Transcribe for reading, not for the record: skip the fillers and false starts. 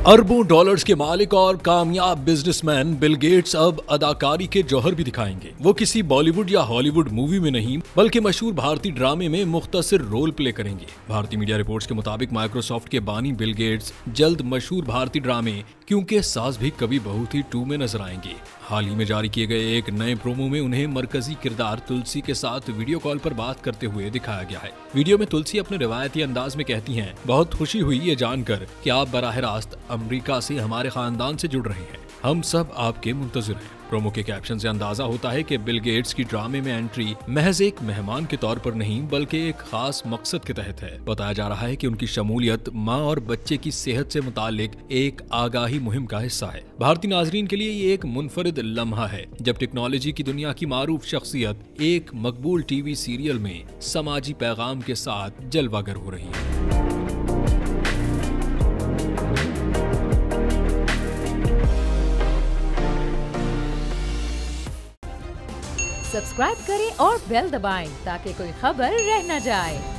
अरबों डॉलर्स के मालिक और कामयाब बिजनेसमैन बिल गेट्स अब अदाकारी के जौहर भी दिखाएंगे। वो किसी बॉलीवुड या हॉलीवुड मूवी में नहीं बल्कि मशहूर भारतीय ड्रामे में मुख्तसर रोल प्ले करेंगे। भारतीय मीडिया रिपोर्ट्स के मुताबिक माइक्रोसॉफ्ट के बानी बिल गेट्स जल्द मशहूर भारतीय ड्रामे क्योंकि सास भी कभी बहू थी 2 में नजर आएंगे। हाल ही में जारी किए गए एक नए प्रोमो में उन्हें मरकजी किरदार तुलसी के साथ वीडियो कॉल पर बात करते हुए दिखाया गया है। वीडियो में तुलसी अपने रिवायती अंदाज में कहती हैं, बहुत खुशी हुई ये जानकर कि आप बराह रास्त अमेरिका से हमारे खानदान से जुड़ रहे हैं। हम सब आपके मुंतजिर हैं। प्रोमो के कैप्शन से अंदाजा होता है कि बिल गेट्स की ड्रामे में एंट्री महज एक मेहमान के तौर पर नहीं बल्कि एक खास मकसद के तहत है। बताया जा रहा है कि उनकी शमूलियत मां और बच्चे की सेहत से मुतालिक एक आगाही मुहिम का हिस्सा है। भारतीय नाजरीन के लिए ये एक मुनफरिद लम्हा है जब टेक्नोलॉजी की दुनिया की मारूफ शख्सियत एक मकबूल टीवी सीरियल में समाजी पैगाम के साथ जलवागर हो रही है। सब्सक्राइब करें और बेल दबाएं ताकि कोई खबर रह न जाए।